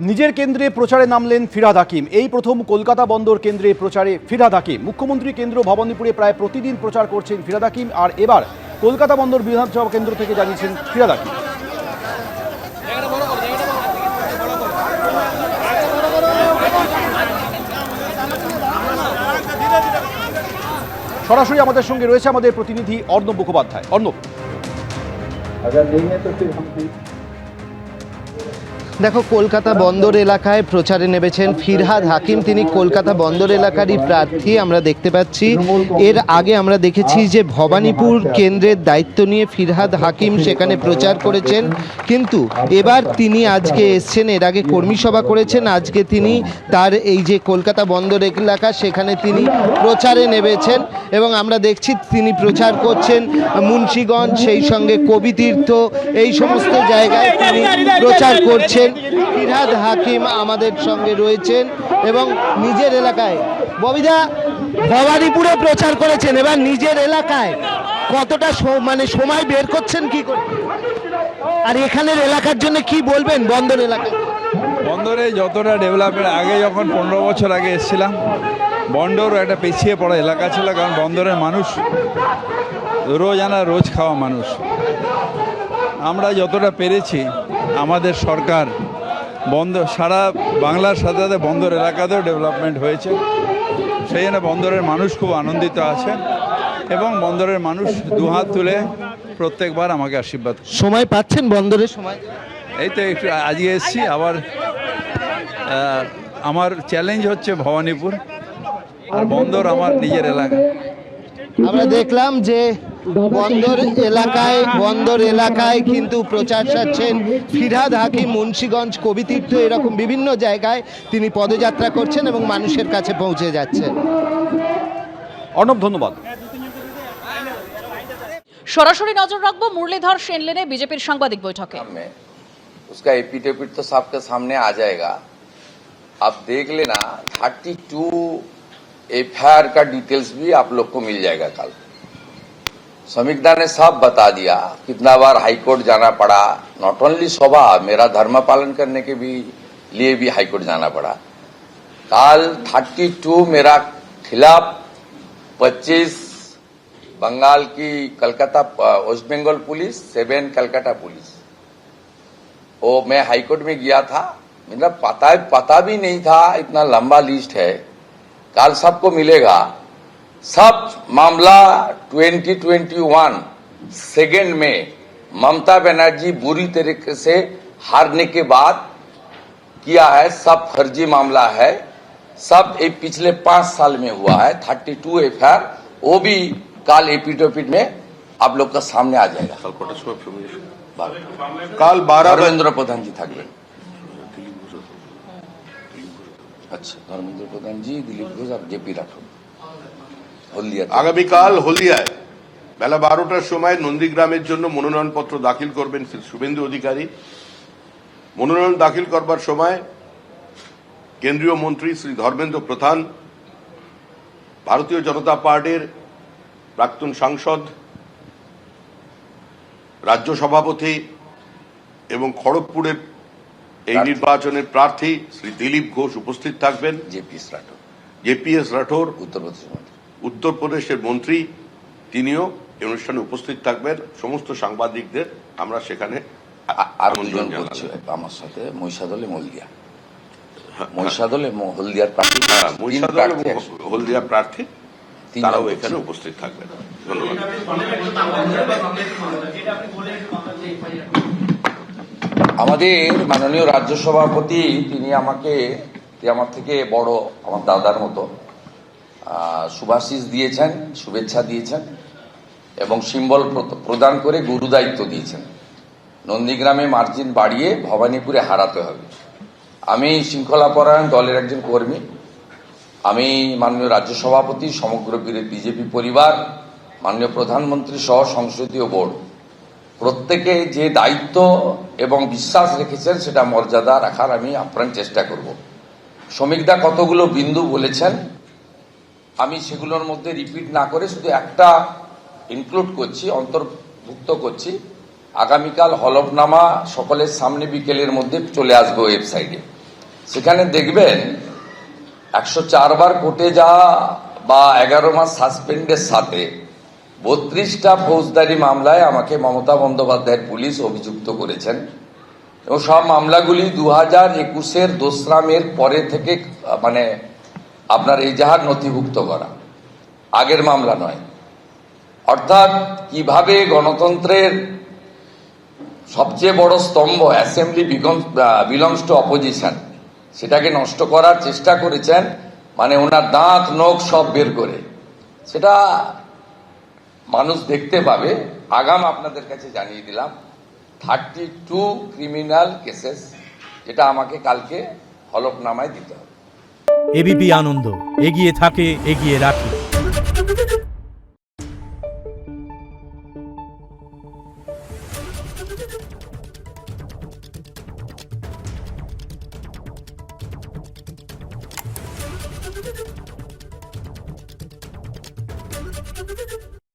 নিজের কেন্দ্রে প্রচারে নামলেন ফিরহাদ হাকিম। এই প্রথম কলকাতা বন্দর কেন্দ্রে প্রচারে ফিরহাদ হাকিম। মুখ্যমন্ত্রী কেন্দ্র ভবানীপুরে প্রায় প্রতিদিন প্রচার করছেন ফিরহাদ হাকিম, আর এবার কলকাতা বন্দর বিধানসভা কেন্দ্র থেকে জানিয়েছেন ফিরহাদ হাকিম। সরাসরি আমাদের সঙ্গে রয়েছে আমাদের প্রতিনিধি অর্ণব মুখোপাধ্যায়। অর্ণব, দেখো, কলকাতা বন্দর এলাকায় প্রচারে নেমেছেন ফিরহাদ হাকিম। তিনি কলকাতা বন্দর এলাকারই প্রার্থী আমরা দেখতে পাচ্ছি। এর আগে আমরা দেখেছি যে ভবানীপুর কেন্দ্রের দায়িত্ব নিয়ে ফিরহাদ হাকিম সেখানে প্রচার করেছেন, কিন্তু এবার তিনি আজকে এসছেন। এর আগে কর্মী সভা করেছেন, আজকে তিনি তার এই যে কলকাতা বন্দর এলাকা সেখানে তিনি প্রচারে নেমেছেন এবং আমরা দেখছি তিনি প্রচার করছেন মুন্সিগঞ্জ, সেই সঙ্গে কবিতীর্থ, এই সমস্ত জায়গায় তিনি প্রচার করছেন। ফিরহাদ হাকিম আমাদের সঙ্গে রয়েছেন এবং নিজের এলাকায় ববিদা ভবানীপুরে প্রচার করেছেন, এবার নিজের এলাকায় কতটা সময় বের করছেন কি করে, আর এখানের এলাকার জন্য কি বলবেন? বন্দর এলাকায় বন্দরে যতটা ডেভেলপমেন্ট, আগে যখন 15 বছর আগে এসেছিলাম, বন্দর একটা পিছিয়ে পড়া এলাকা ছিল, কারণ বন্দরের মানুষ রোজানা রোজ খাওয়া মানুষ। আমরা যতটা পেরেছি, আমাদের সরকার বন্দর সারা বাংলার সাথে সাথে বন্দর এলাকাতেও ডেভেলপমেন্ট হয়েছে। সেই জন্য বন্দরের মানুষ খুব আনন্দিত আছে এবং বন্দরের মানুষ দুহাত তুলে প্রত্যেকবার আমাকে আশীর্বাদ। সময় পাচ্ছেন বন্দরের সময়? এই তো একটু আজকে এসেছি। আবার আমার চ্যালেঞ্জ হচ্ছে ভবানীপুর, আর বন্দর আমার নিজের এলাকা। আমরা দেখলাম যে বন্দর এলাকায় কিন্তু প্রচার সারছেন ফিরহাদ হাকিম। মুন্সিগঞ্জ, কবিতীর্থ, এরকম বিভিন্ন জায়গায় তিনি পদযাত্রা করছেন এবং মানুষের কাছে পৌঁছে যাচ্ছেন। অর্ণব, ধন্যবাদ। সরাসরি নজর রাখবো মুরলীধর সেন লেনে বিজেপির সাংবাদিক বৈঠকে। उसका एपिडेविट तो सबके सामने आ जाएगा। आप देख लेना, 32 एफआईआर का डिटेल्स भी आप लोग को मिल जाएगा कल। समीक्षा ने सब बता दिया, कितना बार हाईकोर्ट जाना पड़ा। नॉट ओनली सभा, मेरा धर्म पालन करने के भी लिए भी हाईकोर्ट जाना पड़ा। कल 32 मेरा खिलाफ, 25 बंगाल की Calcutta West Bengal police, 7 Calcutta police. वो मैं हाईकोर्ट में गया था, मेरा पता भी नहीं था इतना लंबा लिस्ट है। कल सबको मिलेगा। सब मामला 2021 सेकेंड में ममता बनर्जी बुरी तरीके से हारने के बाद किया है। सब फर्जी मामला है, सब एक पिछले 5 साल में हुआ है। 32 एफआईआर, वो भी कल एपिडेविट में आप लोग का सामने आ जाएगा। কাল 12 ধর্মেন্দ্র প্রধান জি থাকবেন। আচ্ছা, ধর্মেন্দ্র প্রধান জি, দিলীপ ঘোষ আর জেপি রাঠোর হলদিয়া। আগামীকাল হলদিয়ায় বেলা 12টার সময় নন্দীগ্রামের জন্য মনোনয়নপত্র দাখিল করবেন শুভেন্দু অধিকারী। মনোনয়ন দাখিল করবার সময় কেন্দ্রীয় মন্ত্রী শ্রী ধর্মেন্দ্র প্রধান, ভারতীয় জনতা পার্টির প্রাক্তন সাংসদ, রাজ্য সভাপতি এবং খড়গপুরের এই নির্বাচনের প্রার্থী শ্রী দিলীপ ঘোষ উপস্থিত থাকবেন। জেপিএস রাঠোর উত্তরপ্রদেশের মন্ত্রী, তিনিও এই অনুষ্ঠানে উপস্থিত থাকবেন। সমস্ত সাংবাদিকদের আমরা সেখানে আমন্ত্রণ করছি। আমার সাথে মহিষাদলে হলদিয়া, মহিষাদলে হলদিয়ার প্রার্থী, হলদিয়া প্রার্থী, তারাও এখানে উপস্থিত থাকবেন। ধন্যবাদ। আমাদের মাননীয় রাজ্য সভাপতি, তিনি আমার থেকে বড়, আমার দাদার মতো, শুভাশিস দিয়েছেন, শুভেচ্ছা দিয়েছেন এবং সিম্বল প্রদান করে গুরু দায়িত্ব দিয়েছেন। নন্দীগ্রামে মার্জিন বাড়িয়ে ভবানীপুরে হারাতে হবে। আমি শৃঙ্খলাপরায়ণ দলের একজন কর্মী। আমি মাননীয় রাজ্য সভাপতি, সমগ্র বিজেপি পরিবার, মাননীয় প্রধানমন্ত্রী সহ সংসদীয় বোর্ড, প্রত্যেকে যে দায়িত্ব এবং বিশ্বাস রেখেছেন সেটা মর্যাদা রাখার আমি আপ্রাণ চেষ্টা করব। শ্রমিকদা কতগুলো বিন্দু বলেছেন, আমি সেগুলোর মধ্যে রিপিট না করে শুধু একটা ইনক্লুড করছি, অন্তর্ভুক্ত করছি। আগামীকাল হলফনামা সকলের সামনে বিকেলের মধ্যে চলে আসবে ওয়েবসাইটে। সেখানে দেখবেন 104 বার কোর্টে যাওয়া বা 11 মাস সাসপেন্ডের সাথে 32টা ফৌজদারি মামলায় আমাকে মমতা বন্দ্যোপাধ্যায়ের পুলিশ অভিযুক্ত করেছেন এবং সব মামলাগুলি 2021-এর 2রা মের পরে থেকে মানে আপনার এজাহার নথিভুক্ত করা, আগের মামলা নয়। অর্থাৎ কিভাবে গণতন্ত্রের সবচেয়ে বড় স্তম্ভ অ্যাসেম্বলি বিলংস টু অপোজিশন, সেটাকে নষ্ট করার চেষ্টা করেছেন, মানে ওনার দাঁত নখ সব বের করে। সেটা মানুষ দেখতে পাবে। আগাম আপনাদের কাছে জানিয়ে দিলাম 32 ক্রিমিনাল কেসেস, যেটা আমাকে কালকে হলফনামায় দিতে হবে। এবিপি আনন্দ, এগিয়ে থাকে, এগিয়ে রাখে।